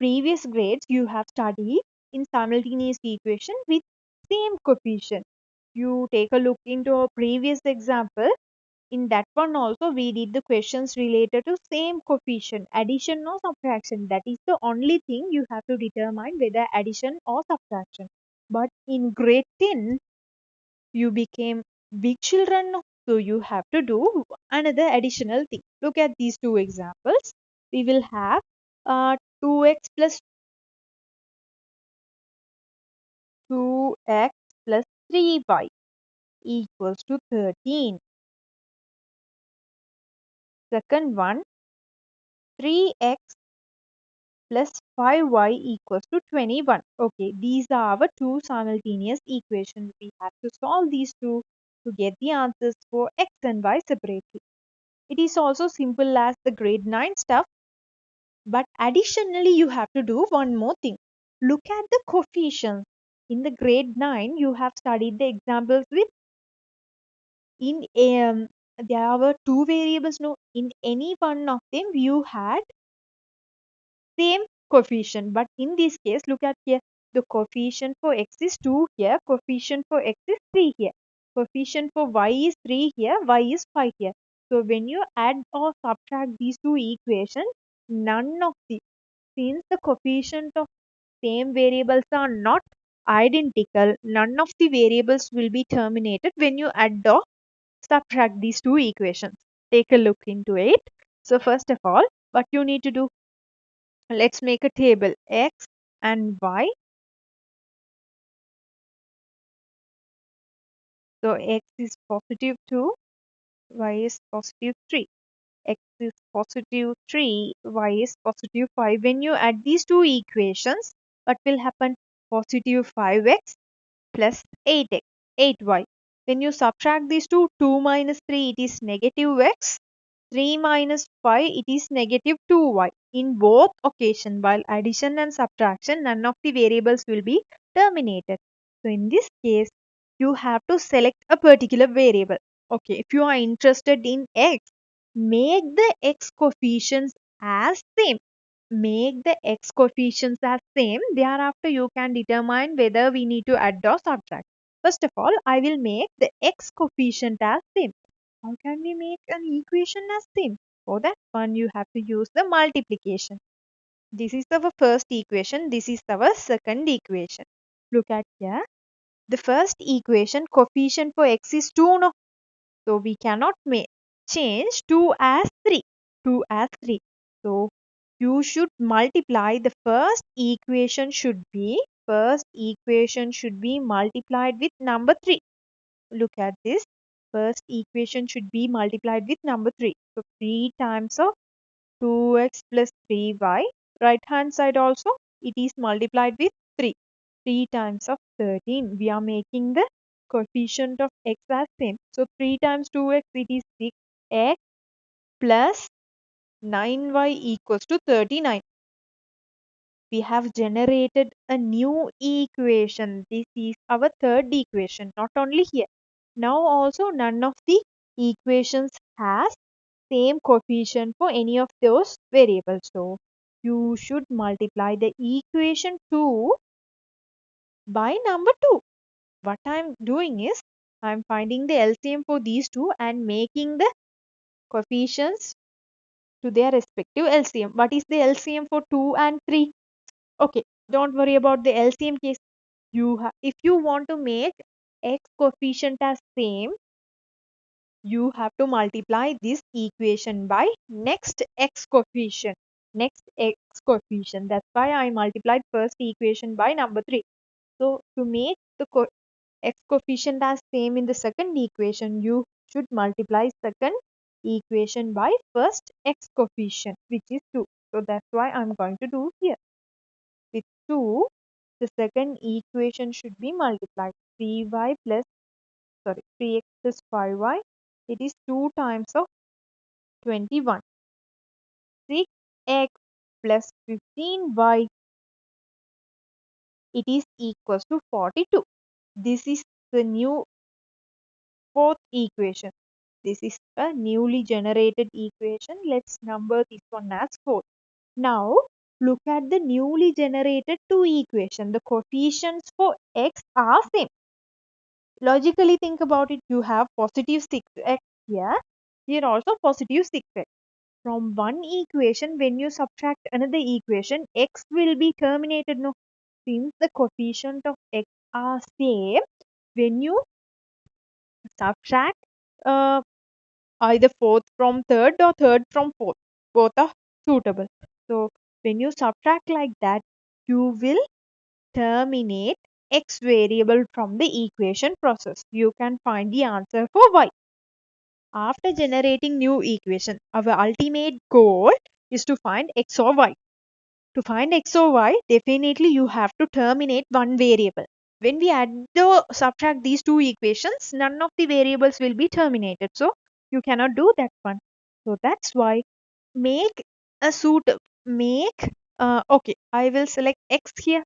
previous grades you have studied in simultaneous equation with same coefficient. You take a look into our previous example. In that one also we did the questions related to same coefficient, addition or subtraction. That is the only thing you have to determine whether addition or subtraction. But in grade 10 you became big children, so you have to do another additional thing. Look at these two examples. We will have 2x plus 2x plus 3y equals to 13. Second one, 3x plus 5y equals to 21. Okay, these are our two simultaneous equations. We have to solve these two to get the answers for x and y separately. It is also simple as the grade 9 stuff, but additionally you have to do one more thing. Look at the coefficients. In the grade 9 you have studied the examples with in there were two variables. No, in any one of them you had same coefficient, but in this case look at here, the coefficient for x is 2 here, coefficient for x is 3 here, coefficient for y is 3 here, y is 5 here. So when you add or subtract these two equations, none of the, since the coefficient of same variables are not identical, none of the variables will be terminated when you add or subtract these two equations. Take a look into it. So first of all, what you need to do, let's make a table x and y. So x is positive 2, y is positive 3. X is positive 3, y is positive 5. When you add these two equations, what will happen? Positive 5x plus 8x, 8y. When you subtract these two, 2 minus 3, it is negative x. 3 minus 5, it is negative 2y. In both occasions, while addition and subtraction, none of the variables will be terminated. So in this case, you have to select a particular variable. Okay, if you are interested in x, make the x coefficients as same. Make the x coefficients as same. Thereafter, you can determine whether we need to add or subtract. First of all, I will make the x coefficient as same. How can we make an equation as same? For that one, you have to use the multiplication. This is our first equation. This is our second equation. Look at here. The first equation, coefficient for x is 2. No? So we cannot change 2 as 3. 2 as 3. So you should multiply the first equation should be multiplied with number 3. Look at this. First equation should be multiplied with number 3. So 3 times of 2x plus 3y. Right hand side also it is multiplied with 3. 3 times of 13. We are making the coefficient of x as same. So 3 times 2x it is 6x plus 9y equals to 39. We have generated a new equation. This is our third equation. Not only here. Now also none of the equations has same coefficient for any of those variables. So you should multiply the equation 2 by number 2. What I am doing is I am finding the LCM for these two and making the coefficients to their respective LCM. What is the LCM for 2 and 3? Okay, don't worry about the LCM case. If you want to make x coefficient as same, you have to multiply this equation by next x coefficient. That's why I multiplied first equation by number 3. So to make the x coefficient as same in the second equation, you should multiply second equation by first x coefficient, which is 2. So that's why I'm going to do here. With 2, the second equation should be multiplied. 3x plus 5y. It is 2 times of 21. 6x plus 15y. It is equals to 42. This is the new fourth equation. This is a newly generated equation. Let's number this one as 4. Now, Look at the newly generated two equation. The coefficients for x are same. Logically think about it. You have positive 6x here. Here also positive 6x. From one equation, when you subtract another equation, x will be terminated. No, since the coefficient of x are same, when you subtract uh, either fourth from third or third from fourth, both are suitable. So when you subtract like that, you will terminate x variable from the equation process. You can find the answer for y. After generating new equation, our ultimate goal is to find x or y. To find x or y, definitely you have to terminate one variable. When we add the subtract these two equations, none of the variables will be terminated. So you cannot do that one. So that's why make a suit make okay, I will select x here.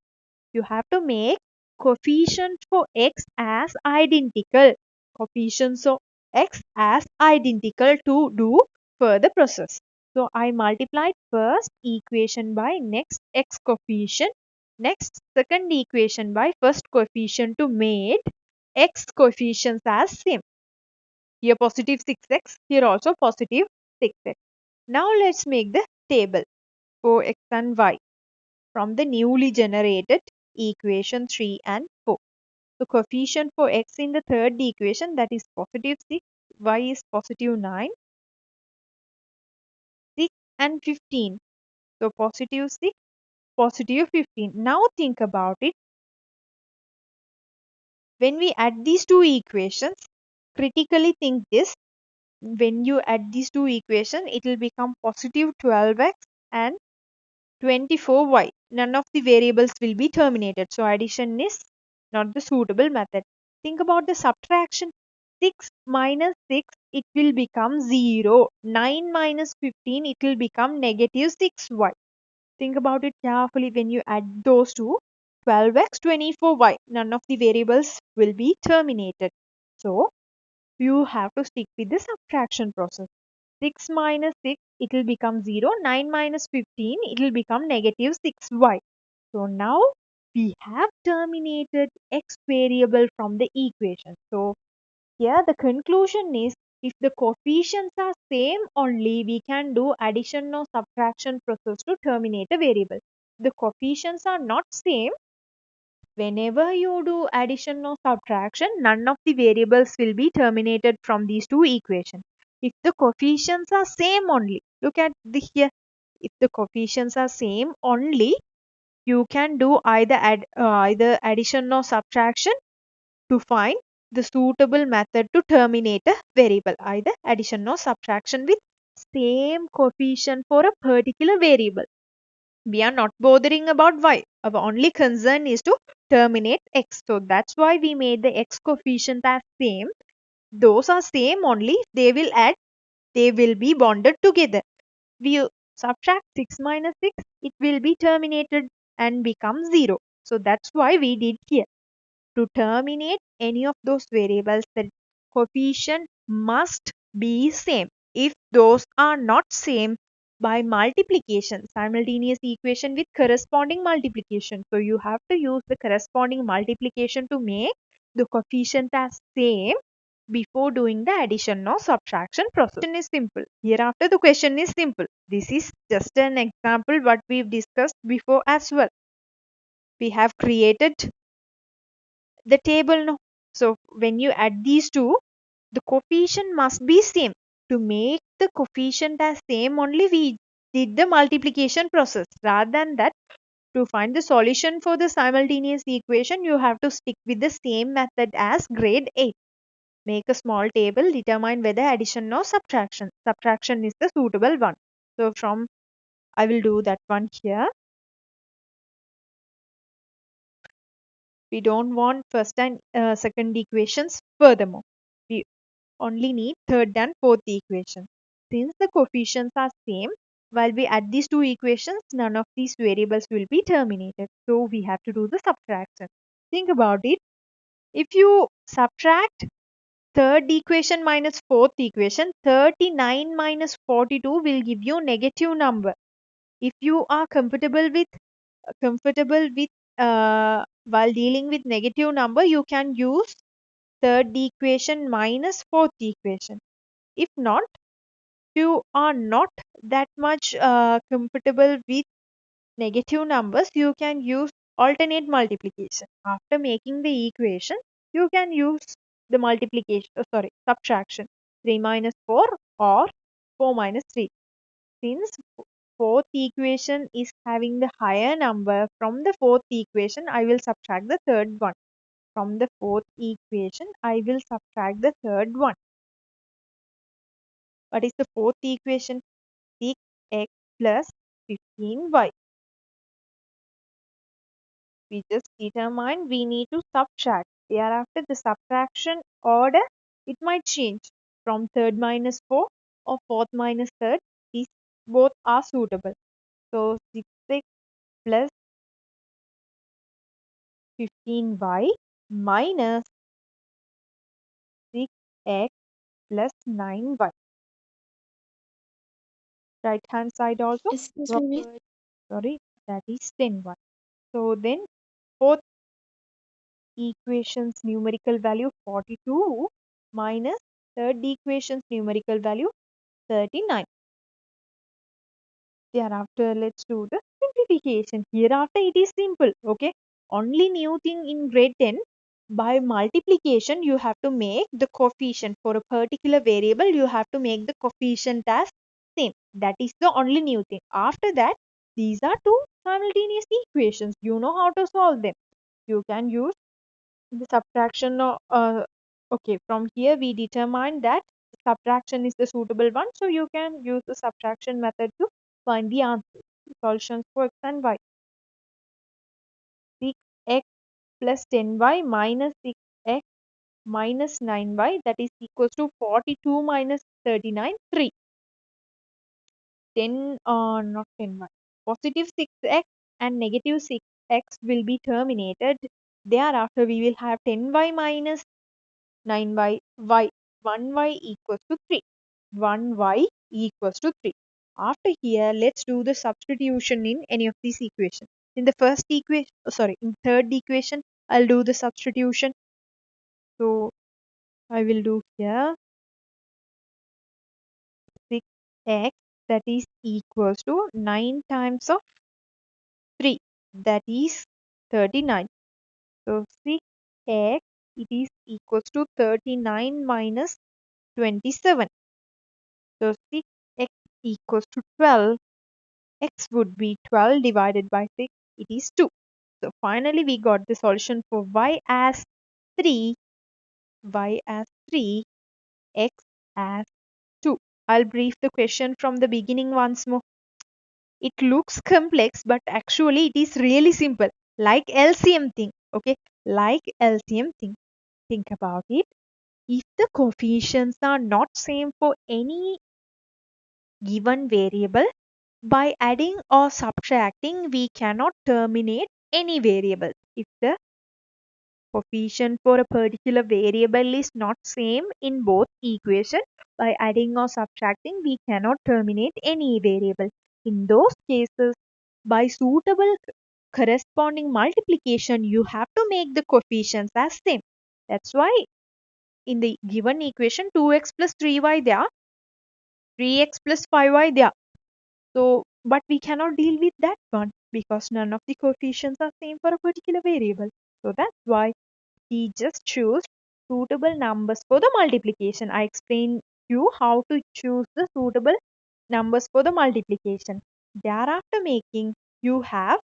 You have to make coefficient for x as identical. Coefficients of x as identical to do further process. So I multiplied first equation by next x coefficient, next second equation by first coefficient to make x coefficients as same. Here positive 6x, here also positive 6x. Now let's make the table for x and y from the newly generated equation 3 and 4. The coefficient for x in the third equation, that is positive 6, y is positive 9, 6 and 15. So positive 6, positive 15. Now think about it. When we add these two equations, critically think this. When you add these two equations, it will become positive 12x and 24y. None of the variables will be terminated. So addition is not the suitable method. Think about the subtraction. 6 minus 6, it will become 0. 9 minus 15, it will become negative 6y. Think about it carefully when you add those two. 12x, 24y. None of the variables will be terminated. So you have to stick with the subtraction process. 6 minus 6, it will become 0. 9 minus 15, it will become negative 6y. So now we have terminated x variable from the equation. So here the conclusion is, if the coefficients are same only, we can do addition or subtraction process to terminate a variable. The coefficients are not same. Whenever you do addition or subtraction, none of the variables will be terminated from these two equations. If the coefficients are same only, look at the here. If the coefficients are same only, you can do either addition or subtraction to find the suitable method to terminate a variable. Either addition or subtraction with same coefficient for a particular variable. We are not bothering about y. Our only concern is to terminate x. So that's why we made the x coefficient as same. Those are same only. They will add, they will be bonded together. We subtract 6 minus 6, it will be terminated and become 0. So that's why we did here. To terminate any of those variables, the coefficient must be same. If those are not same, by multiplication, simultaneous equation with corresponding multiplication. So you have to use the corresponding multiplication to make the coefficient as same before doing the addition or subtraction process. Question is simple. Hereafter the question is simple. This is just an example what we've discussed before as well. We have created the table now. So when you add these two, the coefficient must be same. To make the coefficient as same only, we did the multiplication process. Rather than that, to find the solution for the simultaneous equation, you have to stick with the same method as grade 8. Make a small table, determine whether addition or subtraction. Subtraction is the suitable one. So from, I will do that one here. We don't want first and second equations furthermore. We only need third and fourth equation. Since the coefficients are same, while we add these two equations, none of these variables will be terminated. So we have to do the subtraction. Think about it. If you subtract third equation minus fourth equation, 39 minus 42 will give you negative number. If you are comfortable with while dealing with negative number, you can use third equation minus fourth equation. If not, you are not that much comfortable with negative numbers, you can use alternate multiplication. After making the equation, you can use the multiplication, subtraction, 3 minus 4 or 4 minus 3. Since fourth equation is having the higher number, from the fourth equation I will subtract the third one. From the fourth equation I will subtract the third one. What is the fourth equation? 6x plus 15y. We just determined we need to subtract. Thereafter, the subtraction order, it might change from third minus 4 or fourth minus third. These both are suitable. So 6x plus 15y minus 6x plus 9y. Right hand side also Excuse me, miss. proper. Sorry, that is 10y. So then fourth equation's numerical value 42 minus third equation's numerical value 39. Thereafter, let's do the simplification. Hereafter, it is simple. Okay. Only new thing in grade 10, by multiplication, you have to make the coefficient for a particular variable. You have to make the coefficient as same. That is the only new thing. After that, these are two simultaneous equations. You know how to solve them. You can use the subtraction. Okay, from here we determine that subtraction is the suitable one, so you can use the subtraction method to find the answer. Solutions for x and y. 6x plus 10y minus 6x minus 9y, that is equals to 42 minus 39, 3. 10 not 10y. Positive 6x and negative 6x will be terminated. Thereafter we will have 10y minus 9y, y, 1y equals to 3. 1y equals to 3. After here, let's do the substitution in any of these equations. In the first equation, in third equation, I'll do the substitution. So I will do here 6x, that is equals to 9 times of 3, that is 39. So 6x, it is equals to 39 minus 27. So 6x equals to 12. X would be 12 divided by 6. It is 2. So finally we got the solution for y as 3, y as 3, x as 2. I'll brief the question from the beginning once more. It looks complex, but actually it is really simple. Like LCM thing. Okay. Like LCM thing. Think about it. If the coefficients are not same for any given variable, by adding or subtracting, we cannot terminate any variable. If the coefficient for a particular variable is not same in both equation, by adding or subtracting, we cannot terminate any variable. In those cases, by suitable corresponding multiplication, you have to make the coefficients as same. That's why in the given equation, 2x plus 3y there, 3x plus 5y there. So, but we cannot deal with that one because none of the coefficients are same for a particular variable. So that's why he just chose suitable numbers for the multiplication. I explained you how to choose the suitable numbers for the multiplication. Thereafter making, you have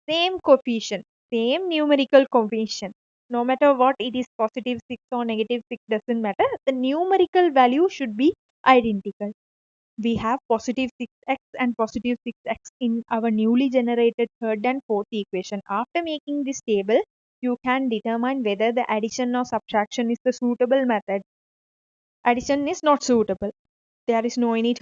same coefficient, same numerical coefficient. No matter what it is, positive 6 or negative 6 doesn't matter. The numerical value should be identical. We have positive 6x and positive 6x in our newly generated third and fourth equation. After making this table, you can determine whether the addition or subtraction is the suitable method. Addition is not suitable. There is no any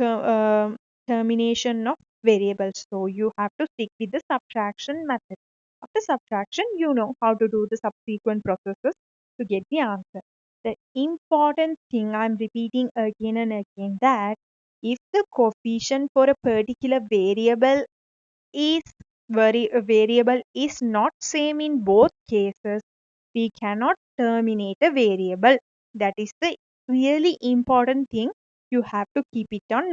termination of variables. So you have to stick with the subtraction method. After subtraction, you know how to do the subsequent processes to get the answer. The important thing I'm repeating again and again, that if the coefficient for a particular variable is variable is not same in both cases, we cannot terminate a variable. That is the really important thing you have to keep it on